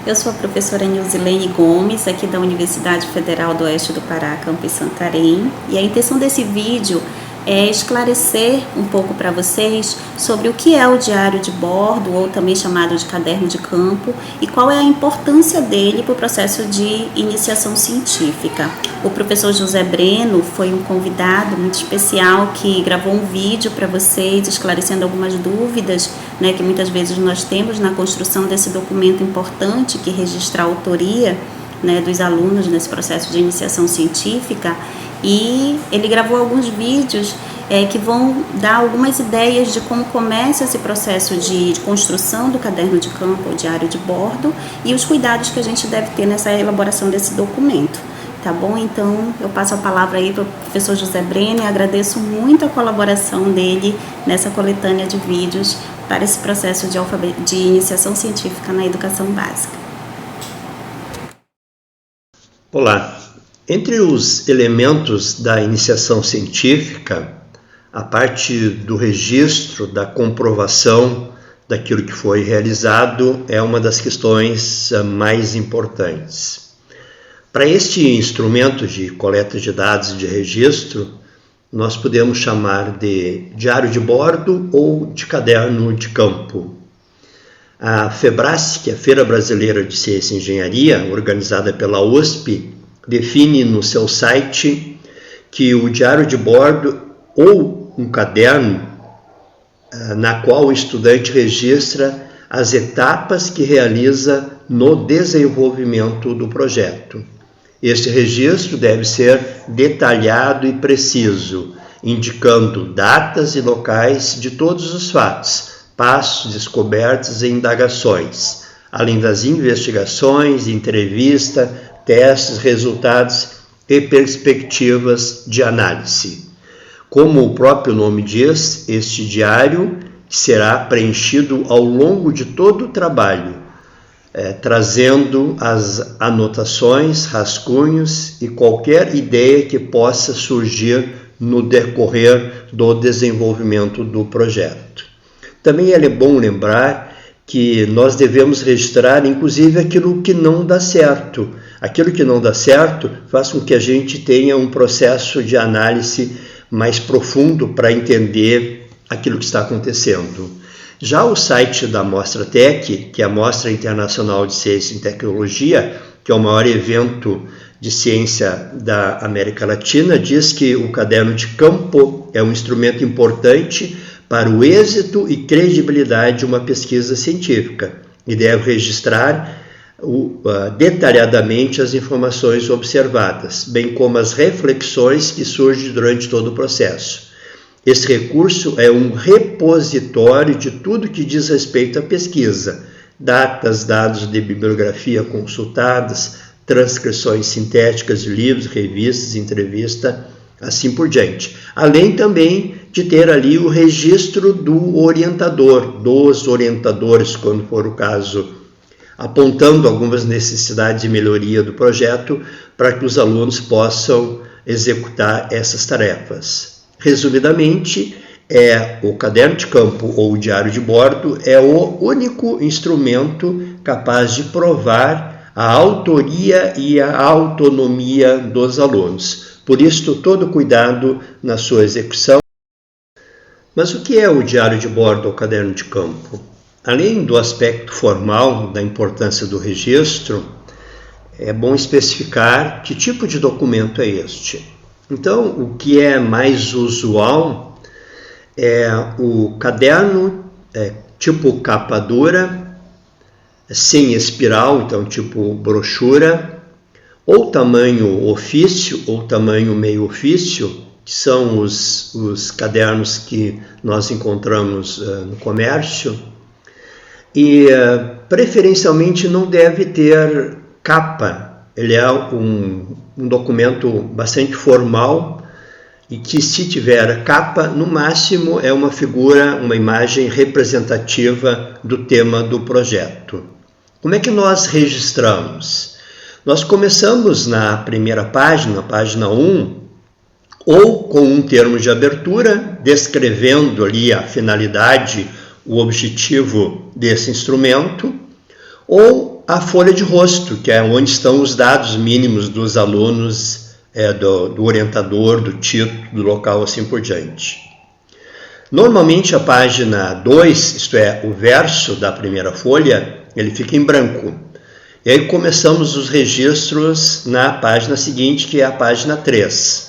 Eu sou a professora Nilzilene Gomes, aqui da Universidade Federal do Oeste do Pará, campus Santarém, e a intenção desse vídeo é esclarecer um pouco para vocês sobre o que é o diário de bordo, ou também chamado de caderno de campo, e qual é a importância dele para o processo de iniciação científica. O professor José Breno foi um convidado muito especial que gravou um vídeo para vocês, esclarecendo algumas dúvidas, né, que muitas vezes nós temos na construção desse documento importante que registra a autoria, né, dos alunos nesse processo de iniciação científica. E ele gravou alguns vídeos que vão dar algumas ideias de como começa esse processo de construção do caderno de campo ou diário de bordo e os cuidados que a gente deve ter nessa elaboração desse documento, tá bom? Então eu passo a palavra aí para o professor José Breno e agradeço muito a colaboração dele nessa coletânea de vídeos para esse processo de iniciação científica na educação básica. Olá! Entre os elementos da iniciação científica, a parte do registro, da comprovação daquilo que foi realizado é uma das questões mais importantes. Para este instrumento de coleta de dados e de registro, nós podemos chamar de diário de bordo ou de caderno de campo. A FEBRASC, que é a Feira Brasileira de Ciência e Engenharia, organizada pela USP, define no seu site que o diário de bordo ou um caderno na qual o estudante registra as etapas que realiza no desenvolvimento do projeto. Este registro deve ser detalhado e preciso, indicando datas e locais de todos os fatos, passos, descobertas e indagações, além das investigações, entrevista, testes, resultados e perspectivas de análise. Como o próprio nome diz, este diário será preenchido ao longo de todo o trabalho, trazendo as anotações, rascunhos e qualquer ideia que possa surgir no decorrer do desenvolvimento do projeto. Também é bom lembrar que nós devemos registrar, inclusive, aquilo que não dá certo. Aquilo que não dá certo faz com que a gente tenha um processo de análise mais profundo para entender aquilo que está acontecendo. Já o site da Mostratec, que é a Mostra Internacional de Ciência e Tecnologia, que é o maior evento de ciência da América Latina, diz que o caderno de campo é um instrumento importante para o êxito e credibilidade de uma pesquisa científica e deve registrar detalhadamente as informações observadas, bem como as reflexões que surgem durante todo o processo. Esse recurso é um repositório de tudo que diz respeito à pesquisa, datas, dados de bibliografia consultadas, transcrições sintéticas de livros, revistas, entrevista, assim por diante. Além também de ter ali o registro do orientador, dos orientadores, quando for o caso, apontando algumas necessidades de melhoria do projeto para que os alunos possam executar essas tarefas. Resumidamente, o caderno de campo ou o diário de bordo é o único instrumento capaz de provar a autoria e a autonomia dos alunos. Por isso, todo cuidado na sua execução. Mas o que é o diário de bordo ou caderno de campo? Além do aspecto formal da importância do registro, é bom especificar que tipo de documento é este. Então, o que é mais usual é o caderno tipo capa dura, sem espiral, então tipo brochura, ou tamanho ofício ou tamanho meio ofício, que são os cadernos que nós encontramos no comércio, e preferencialmente não deve ter capa. Ele é um documento bastante formal e que, se tiver capa, no máximo é uma figura, uma imagem representativa do tema do projeto. Como é que nós registramos? Nós começamos na primeira página, página 1, ou com um termo de abertura, descrevendo ali a finalidade, o objetivo desse instrumento, ou a folha de rosto, que é onde estão os dados mínimos dos alunos, do orientador, do título, do local, assim por diante. Normalmente a página 2, isto é, o verso da primeira folha, ele fica em branco. E aí começamos os registros na página seguinte, que é a página 3.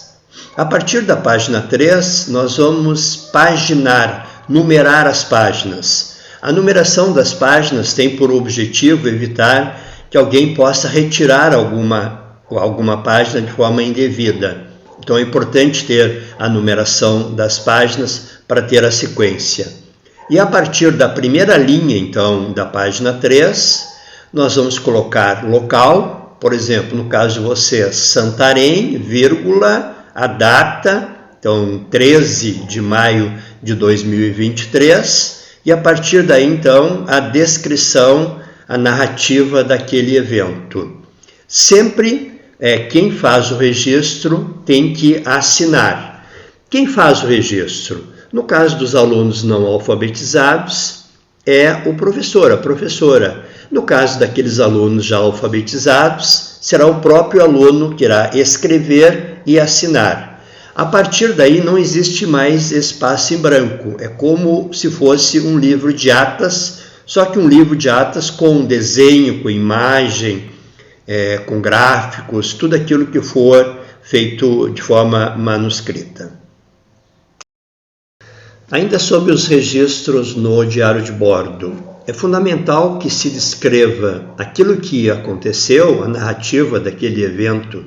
A partir da página 3, nós vamos paginar, numerar as páginas. A numeração das páginas tem por objetivo evitar que alguém possa retirar alguma página de forma indevida. Então é importante ter a numeração das páginas para ter a sequência. E a partir da primeira linha, então, da página 3, nós vamos colocar local, por exemplo, no caso de vocês, Santarém, vírgula, a data, então 13 de maio de 2023, e a partir daí, então, a descrição, a narrativa daquele evento. Sempre quem faz o registro tem que assinar. Quem faz o registro? No caso dos alunos não alfabetizados, é o professor, a professora. No caso daqueles alunos já alfabetizados, será o próprio aluno que irá escrever e assinar. A partir daí não existe mais espaço em branco, é como se fosse um livro de atas, só que um livro de atas com desenho, com imagem, com gráficos, tudo aquilo que for feito de forma manuscrita. Ainda sobre os registros no diário de bordo, é fundamental que se descreva aquilo que aconteceu, a narrativa daquele evento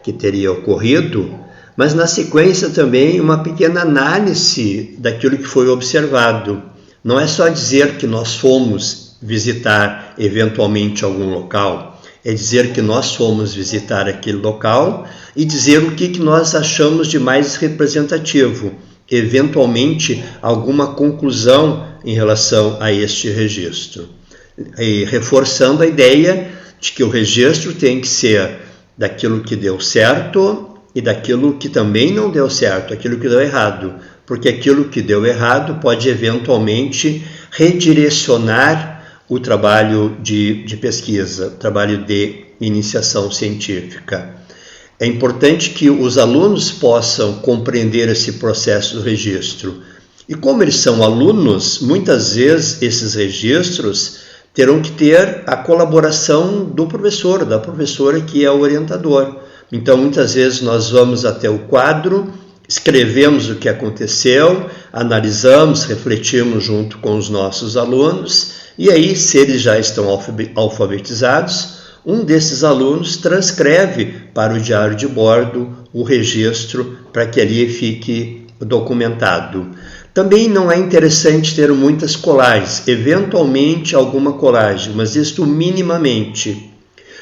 que teria ocorrido, mas na sequência também uma pequena análise daquilo que foi observado. Não é só dizer que nós fomos visitar eventualmente algum local, é dizer que nós fomos visitar aquele local e dizer o que nós achamos de mais representativo, eventualmente alguma conclusão em relação a este registro. E reforçando a ideia de que o registro tem que ser daquilo que deu certo e daquilo que também não deu certo, aquilo que deu errado, porque aquilo que deu errado pode eventualmente redirecionar o trabalho de pesquisa, o trabalho de iniciação científica. É importante que os alunos possam compreender esse processo do registro. E como eles são alunos, muitas vezes esses registros terão que ter a colaboração do professor, da professora que é o orientador. Então, muitas vezes nós vamos até o quadro, escrevemos o que aconteceu, analisamos, refletimos junto com os nossos alunos, e aí, se eles já estão alfabetizados, um desses alunos transcreve para o diário de bordo o registro para que ali fique documentado. Também não é interessante ter muitas colagens, eventualmente alguma colagem, mas isto minimamente.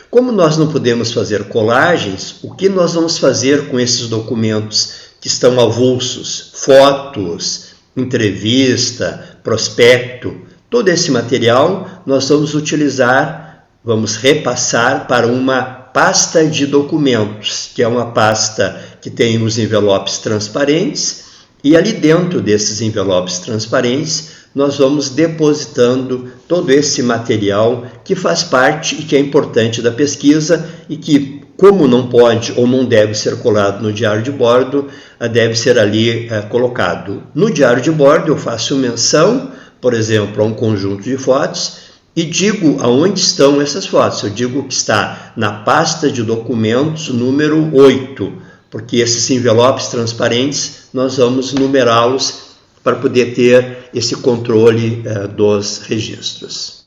Como nós não podemos fazer colagens, o que nós vamos fazer com esses documentos que estão avulsos? Fotos, entrevista, prospecto, todo esse material nós vamos utilizar, vamos repassar para uma pasta de documentos, que é uma pasta que tem os envelopes transparentes, e ali dentro desses envelopes transparentes nós vamos depositando todo esse material que faz parte e que é importante da pesquisa e que, como não pode ou não deve ser colado no diário de bordo, deve ser ali colocado. No diário de bordo eu faço menção, por exemplo, a um conjunto de fotos e digo aonde estão essas fotos. Eu digo que está na pasta de documentos número 8, porque esses envelopes transparentes nós vamos numerá-los para poder ter esse controle dos registros.